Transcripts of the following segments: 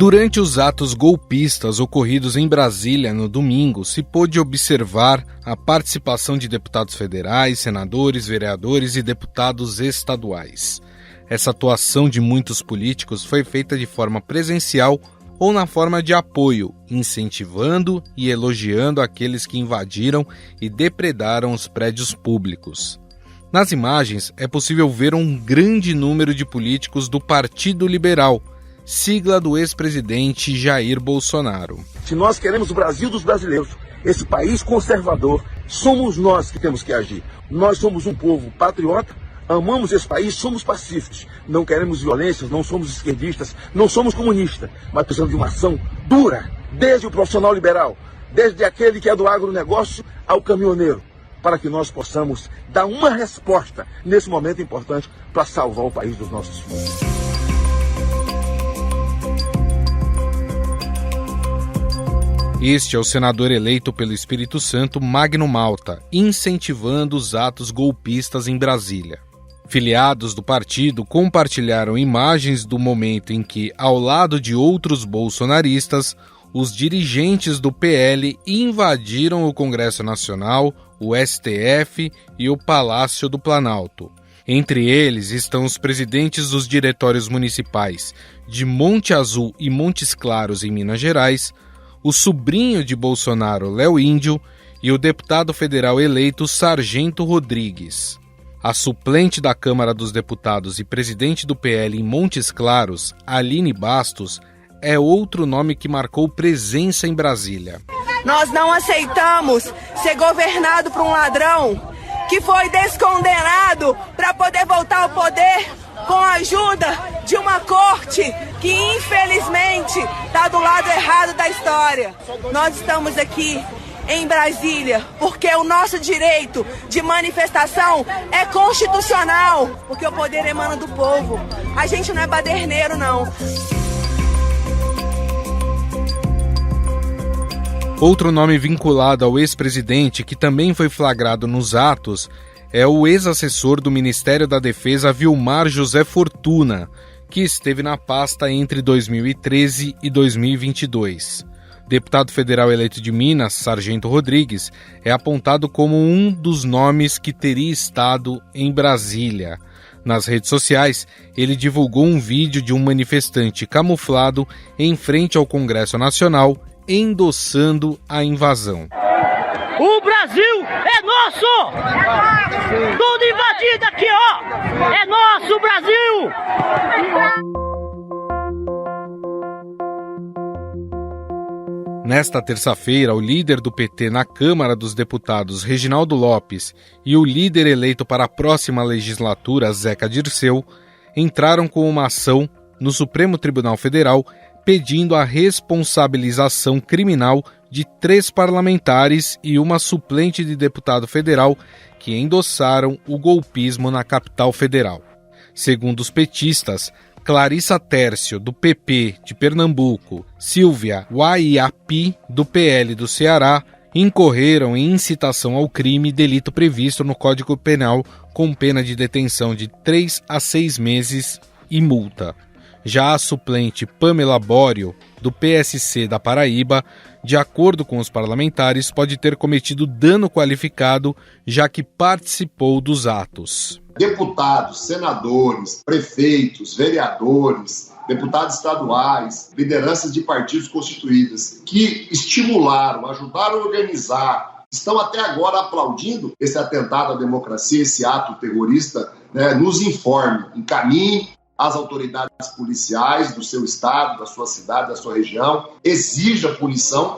Durante os atos golpistas ocorridos em Brasília no domingo, se pôde observar a participação de deputados federais, senadores, vereadores e deputados estaduais. Essa atuação de muitos políticos foi feita de forma presencial ou na forma de apoio, incentivando e elogiando aqueles que invadiram e depredaram os prédios públicos. Nas imagens é possível ver um grande número de políticos do Partido Liberal, sigla do ex-presidente Jair Bolsonaro. Se nós queremos o Brasil dos brasileiros, esse país conservador, somos nós que temos que agir. Nós somos um povo patriota, amamos esse país, somos pacíficos, não queremos violências, não somos esquerdistas, não somos comunistas, mas precisamos de uma ação dura, desde o profissional liberal, desde aquele que é do agronegócio ao caminhoneiro, para que nós possamos dar uma resposta nesse momento importante para salvar o país dos nossos filhos. Este é o senador eleito pelo Espírito Santo, Magno Malta, incentivando os atos golpistas em Brasília. Filiados do partido compartilharam imagens do momento em que, ao lado de outros bolsonaristas, os dirigentes do PL invadiram o Congresso Nacional, o STF e o Palácio do Planalto. Entre eles estão os presidentes dos diretórios municipais de Monte Azul e Montes Claros, em Minas Gerais, o sobrinho de Bolsonaro, Léo Índio, e o deputado federal eleito Sargento Rodrigues. A suplente da Câmara dos Deputados e presidente do PL em Montes Claros, Aline Bastos, é outro nome que marcou presença em Brasília. Nós não aceitamos ser governado por um ladrão que foi descondenado para poder voltar ao poder com a ajuda de uma corte que, infelizmente, está do lado errado da história. Nós estamos aqui em Brasília porque o nosso direito de manifestação é constitucional, porque o poder emana do povo. A gente não é baderneiro, não. Outro nome vinculado ao ex-presidente, que também foi flagrado nos atos, é o ex-assessor do Ministério da Defesa, Vilmar José Fortuna, que esteve na pasta entre 2013 e 2022. Deputado federal eleito de Minas, Sargento Rodrigues, é apontado como um dos nomes que teria estado em Brasília. Nas redes sociais, ele divulgou um vídeo de um manifestante camuflado em frente ao Congresso Nacional, endossando a invasão. O Brasil é nosso! Tudo invadido aqui, ó! É nosso Brasil! Nesta terça-feira, o líder do PT na Câmara dos Deputados, Reginaldo Lopes, e o líder eleito para a próxima legislatura, Zeca Dirceu, entraram com uma ação no Supremo Tribunal Federal pedindo a responsabilização criminal de 3 parlamentares e uma suplente de deputado federal que endossaram o golpismo na capital federal. Segundo os petistas, Clarissa Tércio, do PP de Pernambuco, Silvia Waiapi, do PL do Ceará, incorreram em incitação ao crime, delito previsto no Código Penal, com pena de detenção de 3 a 6 meses e multa. Já a suplente Pamela Bório, do PSC da Paraíba, de acordo com os parlamentares, pode ter cometido dano qualificado, já que participou dos atos. Deputados, senadores, prefeitos, vereadores, deputados estaduais, lideranças de partidos constituídas, que estimularam, ajudaram a organizar, estão até agora aplaudindo esse atentado à democracia, esse ato terrorista, nos informe, encaminhe às autoridades policiais do seu estado, da sua cidade, da sua região, exija punição.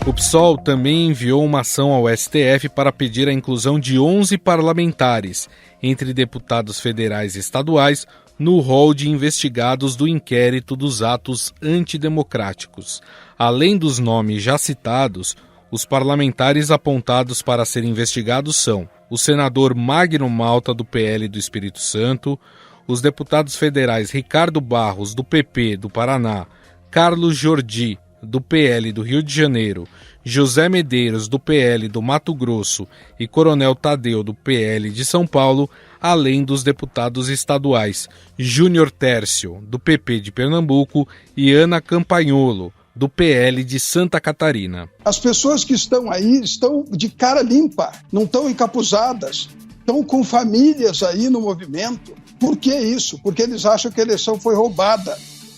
O PSOL também enviou uma ação ao STF para pedir a inclusão de 11 parlamentares, entre deputados federais e estaduais, no rol de investigados do inquérito dos atos antidemocráticos. Além dos nomes já citados, os parlamentares apontados para serem investigados são o senador Magno Malta, do PL do Espírito Santo, os deputados federais Ricardo Barros, do PP do Paraná, Carlos Jordi, do PL do Rio de Janeiro, José Medeiros, do PL do Mato Grosso e Coronel Tadeu, do PL de São Paulo, além dos deputados estaduais Júnior Tércio, do PP de Pernambuco, e Ana Campagnolo, do PL de Santa Catarina. As pessoas que estão aí estão de cara limpa, não estão encapuzadas, estão com famílias aí no movimento. Por que isso? Porque eles acham que a eleição foi roubada.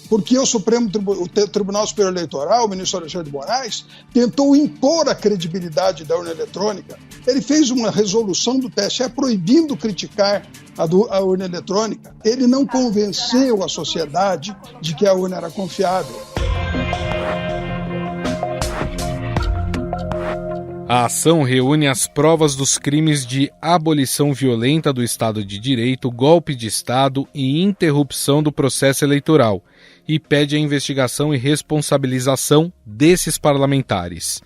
Porque o Tribunal Superior Eleitoral, o ministro Alexandre de Moraes, tentou impor a credibilidade da urna eletrônica. Ele fez uma resolução do TSE proibindo criticar a urna eletrônica. Ele não convenceu a sociedade de que a urna era confiável. A ação reúne as provas dos crimes de abolição violenta do Estado de Direito, golpe de Estado e interrupção do processo eleitoral e pede a investigação e responsabilização desses parlamentares.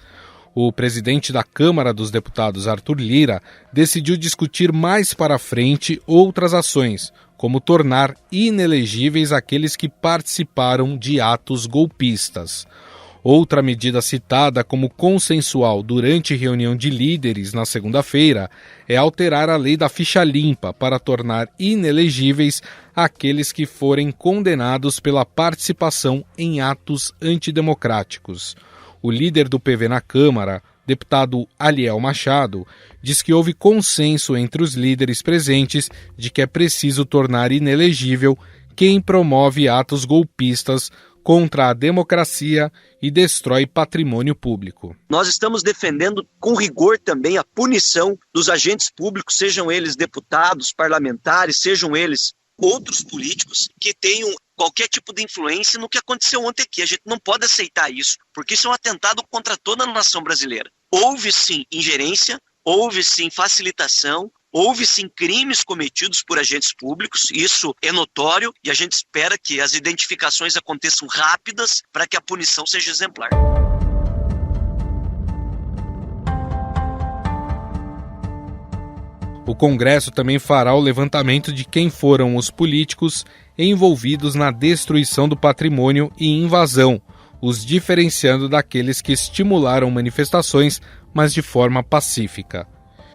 O presidente da Câmara dos Deputados, Arthur Lira, decidiu discutir mais para frente outras ações, como tornar inelegíveis aqueles que participaram de atos golpistas. Outra medida citada como consensual durante reunião de líderes na segunda-feira é alterar a lei da ficha limpa para tornar inelegíveis aqueles que forem condenados pela participação em atos antidemocráticos. O líder do PV na Câmara, deputado Aliel Machado, diz que houve consenso entre os líderes presentes de que é preciso tornar inelegível quem promove atos golpistas contra a democracia e destrói patrimônio público. Nós estamos defendendo com rigor também a punição dos agentes públicos, sejam eles deputados, parlamentares, sejam eles outros políticos que tenham qualquer tipo de influência no que aconteceu ontem aqui. A gente não pode aceitar isso, porque isso é um atentado contra toda a nação brasileira. Houve sim ingerência, houve sim facilitação, houve sim crimes cometidos por agentes públicos, isso é notório e a gente espera que as identificações aconteçam rápidas para que a punição seja exemplar. O Congresso também fará o levantamento de quem foram os políticos envolvidos na destruição do patrimônio e invasão, os diferenciando daqueles que estimularam manifestações, mas de forma pacífica.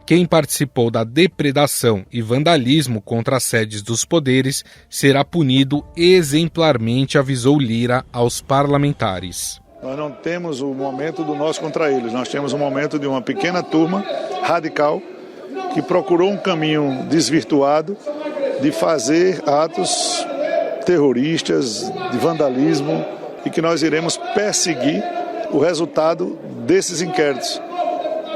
Quem participou da depredação e vandalismo contra as sedes dos poderes será punido exemplarmente, avisou Lira aos parlamentares. Nós não temos o momento do nós contra eles, nós temos o momento de uma pequena turma radical que procurou um caminho desvirtuado de fazer atos terroristas, de vandalismo, e que nós iremos perseguir o resultado desses inquéritos,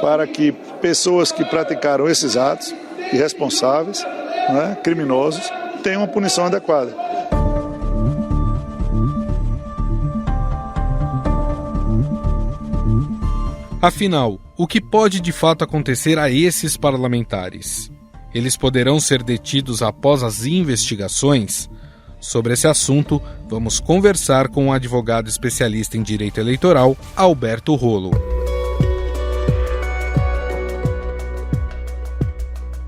para que pessoas que praticaram esses atos, irresponsáveis, criminosos, tenham uma punição adequada. Afinal, o que pode de fato acontecer a esses parlamentares? Eles poderão ser detidos após as investigações? Sobre esse assunto, vamos conversar com o advogado especialista em direito eleitoral, Alberto Rolo.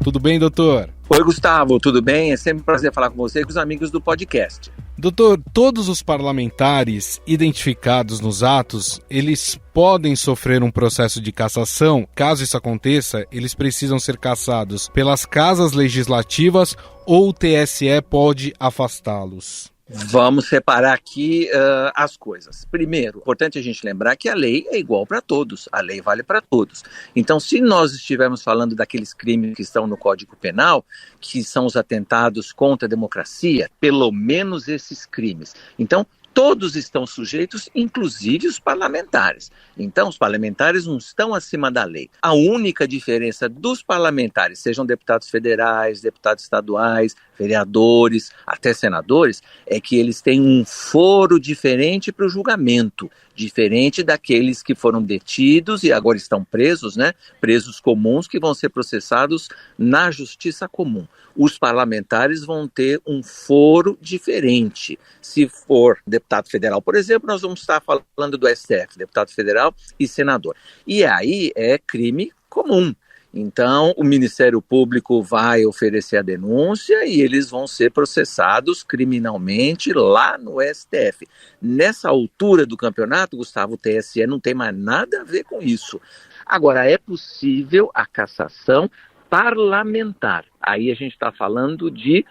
Tudo bem, doutor? Oi, Gustavo, tudo bem? É sempre um prazer falar com você e com os amigos do podcast. Doutor, todos os parlamentares identificados nos atos, eles podem sofrer um processo de cassação? Caso isso aconteça, eles precisam ser cassados pelas casas legislativas ou o TSE pode afastá-los? Vamos separar aqui as coisas. Primeiro, importante a gente lembrar que a lei é igual para todos, a lei vale para todos. Então, se nós estivermos falando daqueles crimes que estão no Código Penal, que são os atentados contra a democracia, pelo menos esses crimes. Então, todos estão sujeitos, inclusive os parlamentares. Então, os parlamentares não estão acima da lei. A única diferença dos parlamentares, sejam deputados federais, deputados estaduais, vereadores, até senadores, é que eles têm um foro diferente para o julgamento, diferente daqueles que foram detidos e agora estão presos, presos comuns que vão ser processados na justiça comum. Os parlamentares vão ter um foro diferente. Se for deputado federal, por exemplo, nós vamos estar falando do STF, deputado federal e senador. E aí é crime comum. Então, o Ministério Público vai oferecer a denúncia e eles vão ser processados criminalmente lá no STF. Nessa altura do campeonato, Gustavo, o TSE não tem mais nada a ver com isso. Agora, é possível a cassação parlamentar. Aí a gente está falando de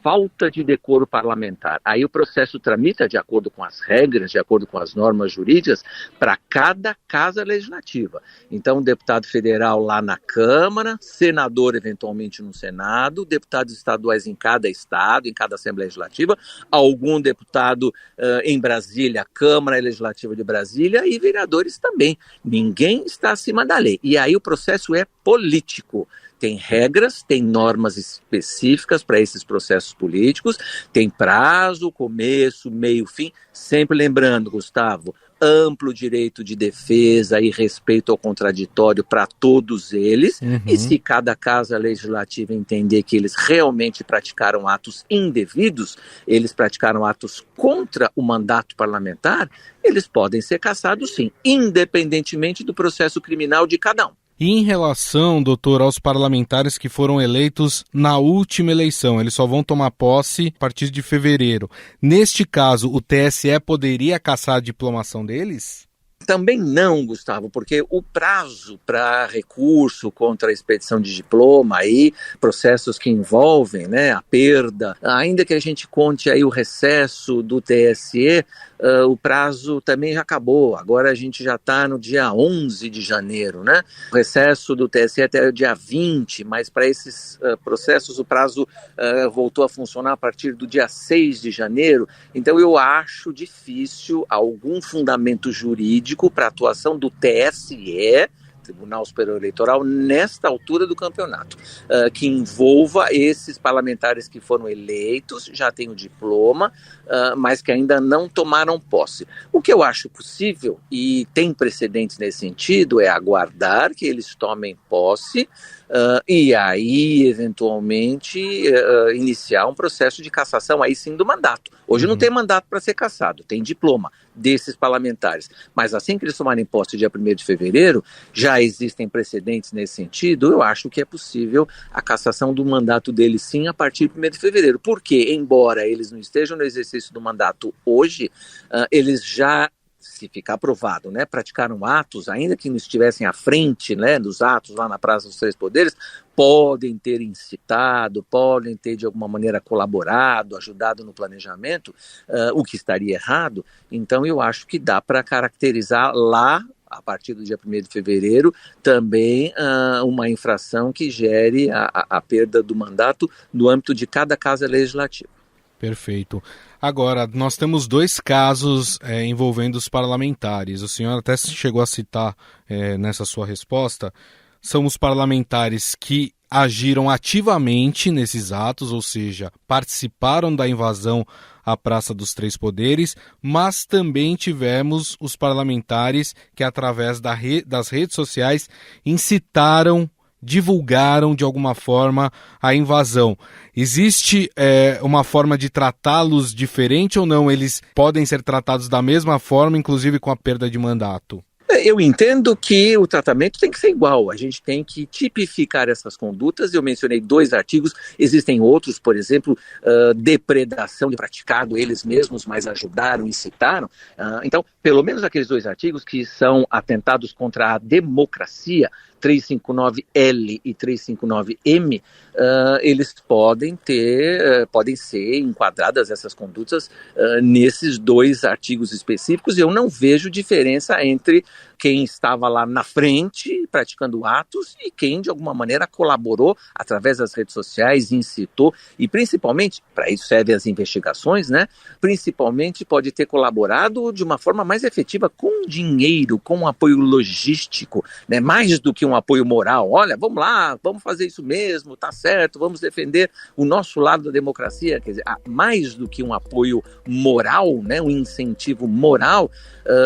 falta de decoro parlamentar. Aí o processo tramita de acordo com as regras, de acordo com as normas jurídicas, para cada casa legislativa. Então, o deputado federal lá na Câmara, senador eventualmente no Senado, deputados estaduais em cada estado, em cada Assembleia Legislativa, algum deputado em Brasília, Câmara Legislativa de Brasília, e vereadores também. Ninguém está acima da lei. E aí o processo é político. Tem regras, tem normas específicas para esses processos políticos, tem prazo, começo, meio, fim. Sempre lembrando, Gustavo, amplo direito de defesa e respeito ao contraditório para todos eles. E se cada casa legislativa entender que eles realmente praticaram atos indevidos, eles praticaram atos contra o mandato parlamentar, eles podem ser cassados sim, independentemente do processo criminal de cada um. E em relação, doutor, aos parlamentares que foram eleitos na última eleição, eles só vão tomar posse a partir de fevereiro. Neste caso, o TSE poderia cassar a diplomação deles? Também não, Gustavo, porque o prazo para recurso contra a expedição de diploma, aí, processos que envolvem, né, a perda, ainda que a gente conte aí o recesso do TSE, o prazo também já acabou. Agora a gente já está no dia 11 de janeiro, né? O recesso do TSE até o dia 20, mas para esses processos o prazo voltou a funcionar a partir do dia 6 de janeiro. Então eu acho difícil algum fundamento jurídico para a atuação do TSE, Tribunal Superior Eleitoral, nesta altura do campeonato, que envolva esses parlamentares que foram eleitos, já têm o diploma, mas que ainda não tomaram posse. O que eu acho possível, e tem precedentes nesse sentido, é aguardar que eles tomem posse, e aí, eventualmente, iniciar um processo de cassação, aí sim, do mandato. Hoje não tem mandato para ser cassado, tem diploma desses parlamentares. Mas assim que eles tomarem posse dia 1º de fevereiro, já existem precedentes nesse sentido, eu acho que é possível a cassação do mandato deles sim a partir de 1º de fevereiro. Porque, embora eles não estejam no exercício do mandato hoje, eles já, se ficar aprovado, né, praticaram atos, ainda que não estivessem à frente, né, dos atos lá na Praça dos Três Poderes, podem ter incitado, podem ter de alguma maneira colaborado, ajudado no planejamento, o que estaria errado. Então eu acho que dá para caracterizar lá, a partir do dia 1º de fevereiro, também uma infração que gere a perda do mandato no âmbito de cada casa legislativa. Perfeito. Agora, nós temos dois casos envolvendo os parlamentares. O senhor até chegou a citar nessa sua resposta. São os parlamentares que agiram ativamente nesses atos, ou seja, participaram da invasão à Praça dos Três Poderes, mas também tivemos os parlamentares que, através das redes sociais, incitaram, divulgaram de alguma forma a invasão. Existe uma forma de tratá-los diferente ou não? Eles podem ser tratados da mesma forma, inclusive com a perda de mandato? Eu entendo que o tratamento tem que ser igual, a gente tem que tipificar essas condutas. Eu mencionei 2 artigos, existem outros, por exemplo, depredação de praticado, eles mesmos, mas ajudaram, incitaram. Então, pelo menos aqueles 2 artigos que são atentados contra a democracia, 359L e 359M, eles podem ser enquadradas essas condutas nesses 2 artigos específicos, e eu não vejo diferença entre quem estava lá na frente praticando atos e quem de alguma maneira colaborou através das redes sociais, incitou, e principalmente, para isso servem as investigações, né? Principalmente pode ter colaborado de uma forma mais efetiva com dinheiro, com apoio logístico, né? Mais do que um apoio moral. Olha, vamos lá, vamos fazer isso mesmo, tá certo, vamos defender o nosso lado da democracia. Quer dizer, mais do que um apoio moral, né? Um incentivo moral,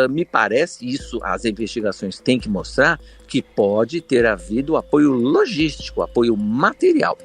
me parece, isso as investigações têm que mostrar, que pode ter havido apoio logístico, apoio material.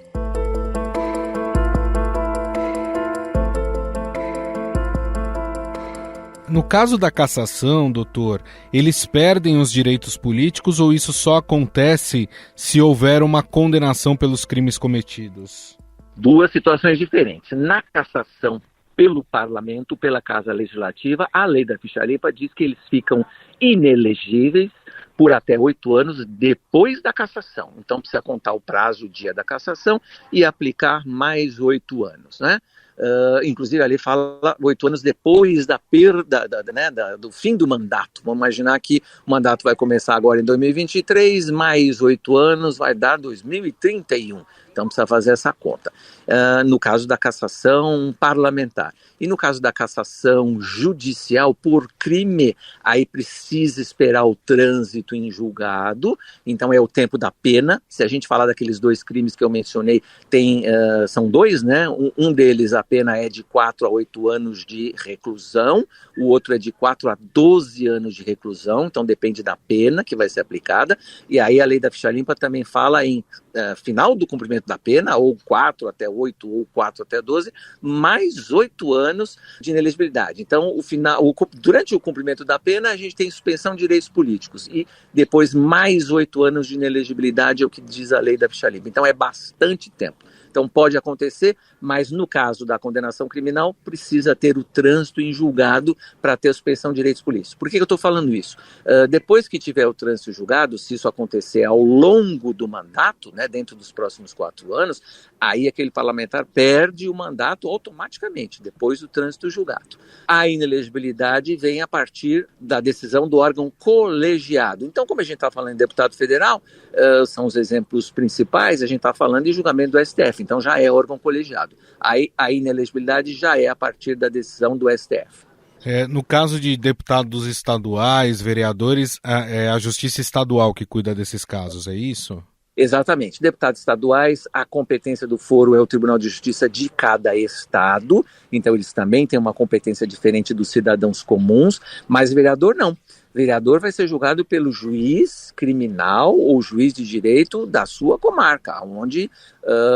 No caso da cassação, doutor, eles perdem os direitos políticos ou isso só acontece se houver uma condenação pelos crimes cometidos? 2 situações diferentes. Na cassação pelo parlamento, pela Casa Legislativa, a lei da ficha limpa diz que eles ficam inelegíveis por até 8 anos depois da cassação. Então precisa contar o prazo, o dia da cassação e aplicar mais 8 anos, né? Inclusive ali fala 8 anos depois da perda, do fim do mandato. Vamos imaginar que o mandato vai começar agora em 2023, mais 8 anos vai dar 2031. Então precisa fazer essa conta. No caso da cassação parlamentar. E no caso da cassação judicial por crime, aí precisa esperar o trânsito em julgado, então é o tempo da pena. Se a gente falar daqueles 2 crimes que eu mencionei, são 2, né? Um deles a pena é de 4 a 8 anos de reclusão, o outro é de 4 a 12 anos de reclusão, então depende da pena que vai ser aplicada. E aí a lei da ficha limpa também fala em final do cumprimento da pena, ou 4 até 8, ou 4 até 12, mais 8 anos de inelegibilidade. Então, durante o cumprimento da pena, a gente tem suspensão de direitos políticos, e depois mais 8 anos de inelegibilidade é o que diz a lei da ficha limpa. Então, é bastante tempo. Então pode acontecer, mas no caso da condenação criminal precisa ter o trânsito em julgado para ter a suspensão de direitos políticos. Por que eu estou falando isso? Depois que tiver o trânsito julgado, se isso acontecer ao longo do mandato, né, dentro dos próximos 4 anos, aí aquele parlamentar perde o mandato automaticamente, depois do trânsito julgado. A inelegibilidade vem a partir da decisão do órgão colegiado. Então, como a gente está falando em deputado federal, são os exemplos principais, a gente está falando em julgamento do STF. Então já é órgão colegiado. Aí a inelegibilidade já é a partir da decisão do STF. No caso de deputados estaduais, vereadores, é a Justiça Estadual que cuida desses casos, é isso? Exatamente. Deputados estaduais, a competência do foro é o Tribunal de Justiça de cada estado, então eles também têm uma competência diferente dos cidadãos comuns, mas vereador não. Vereador vai ser julgado pelo juiz criminal ou juiz de direito da sua comarca, onde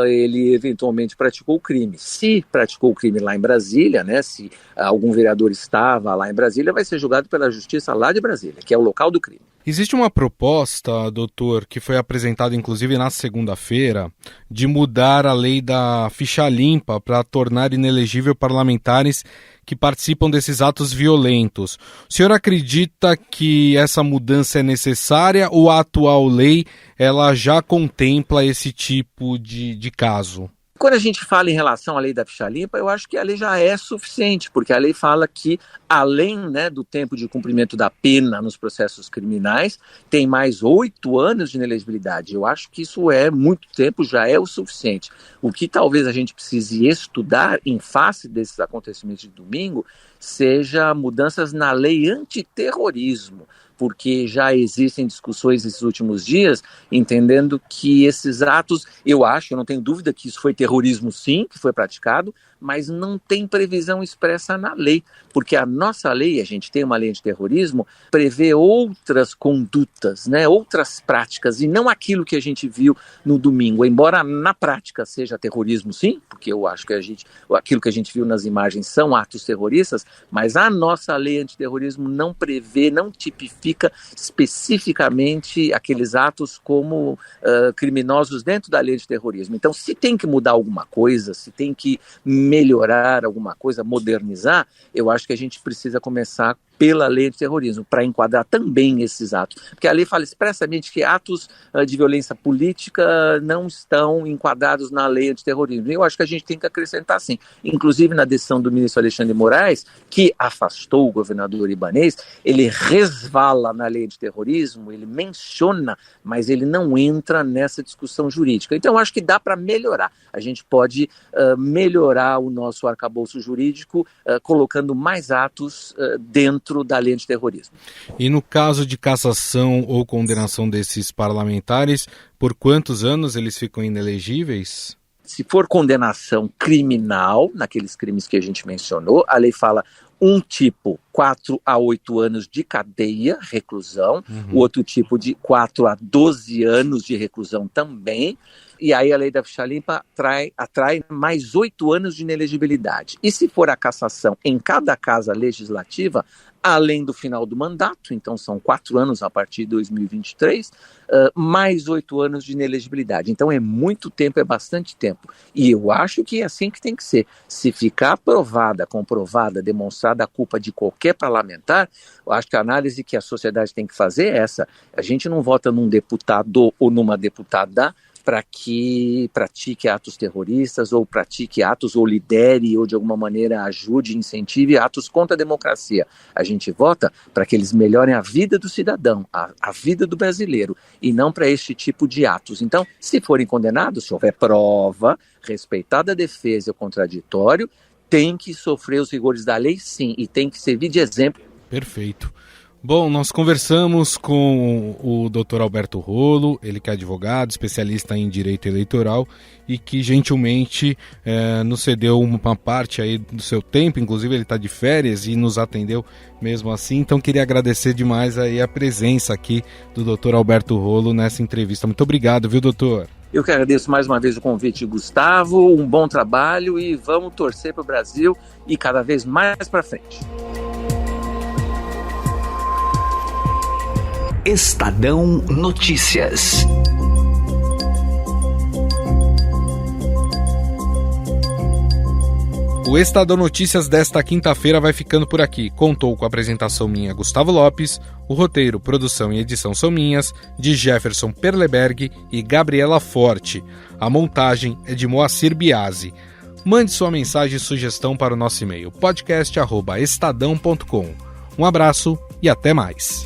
ele eventualmente praticou o crime. Se praticou o crime lá em Brasília, né, se algum vereador estava lá em Brasília, vai ser julgado pela justiça lá de Brasília, que é o local do crime. Existe uma proposta, doutor, que foi apresentada inclusive na segunda-feira, de mudar a lei da ficha limpa para tornar inelegível parlamentares que participam desses atos violentos. O senhor acredita que essa mudança é necessária ou a atual lei ela já contempla esse tipo de caso? Quando a gente fala em relação à lei da ficha limpa, eu acho que a lei já é suficiente, porque a lei fala que, além, né, do tempo de cumprimento da pena nos processos criminais, tem mais 8 anos de inelegibilidade. Eu acho que isso é muito tempo, já é o suficiente. O que talvez a gente precise estudar em face desses acontecimentos de domingo seja mudanças na lei antiterrorismo, porque já existem discussões nesses últimos dias, entendendo que esses atos, eu não tenho dúvida que isso foi terrorismo sim, que foi praticado, mas não tem previsão expressa na lei, porque a nossa lei, a gente tem uma lei de terrorismo, prevê outras condutas, né, outras práticas, e não aquilo que a gente viu no domingo, embora na prática seja terrorismo sim, porque eu acho que aquilo que a gente viu nas imagens são atos terroristas, mas a nossa lei antiterrorismo não prevê, não tipifica especificamente aqueles atos como criminosos dentro da lei de terrorismo. Então, se tem que mudar alguma coisa, se tem que melhorar alguma coisa, modernizar, eu acho que a gente precisa começar pela lei de terrorismo, para enquadrar também esses atos. Porque a lei fala expressamente que atos de violência política não estão enquadrados na lei de terrorismo. E eu acho que a gente tem que acrescentar sim. Inclusive na decisão do ministro Alexandre de Moraes, que afastou o governador Ibanez, ele resvala na lei de terrorismo, ele menciona, mas ele não entra nessa discussão jurídica. Então eu acho que dá para melhorar. A gente pode melhorar o nosso arcabouço jurídico colocando mais atos dentro da lei de terrorismo. E no caso de cassação ou condenação desses parlamentares, por quantos anos eles ficam inelegíveis? Se for condenação criminal, naqueles crimes que a gente mencionou, a lei fala um tipo 4 a 8 anos de cadeia, reclusão, o outro tipo de 4 a 12 anos de reclusão também, e aí a lei da ficha limpa atrai mais 8 anos de inelegibilidade. E se for a cassação em cada casa legislativa, além do final do mandato, então são 4 anos a partir de 2023, mais 8 anos de inelegibilidade. Então é muito tempo, é bastante tempo. E eu acho que é assim que tem que ser. Se ficar comprovada, demonstrada a culpa de qualquer qualquer parlamentar, eu acho que a análise que a sociedade tem que fazer é essa. A gente não vota num deputado ou numa deputada para que pratique atos terroristas ou pratique atos ou lidere ou de alguma maneira ajude, incentive atos contra a democracia. A gente vota para que eles melhorem a vida do cidadão, a vida do brasileiro, e não para este tipo de atos. Então, se forem condenados, se houver prova, respeitada a defesa e o contraditório, tem que sofrer os rigores da lei, sim, e tem que servir de exemplo. Perfeito. Bom, nós conversamos com o Dr. Alberto Rolo, ele que é advogado, especialista em direito eleitoral e que gentilmente nos cedeu uma parte aí do seu tempo, inclusive ele está de férias e nos atendeu mesmo assim, então queria agradecer demais aí a presença aqui do Dr. Alberto Rolo nessa entrevista. Muito obrigado, viu, doutor? Eu que agradeço mais uma vez o convite, Gustavo, um bom trabalho e vamos torcer para o Brasil e cada vez mais para frente. Estadão Notícias. O Estadão Notícias desta quinta-feira vai ficando por aqui. Contou com a apresentação minha, Gustavo Lopes, o roteiro, produção e edição são minhas, de Jefferson Perleberg e Gabriela Forte. A montagem é de Moacir Biasi. Mande sua mensagem e sugestão para o nosso e-mail, podcast@estadão.com. Um abraço e até mais.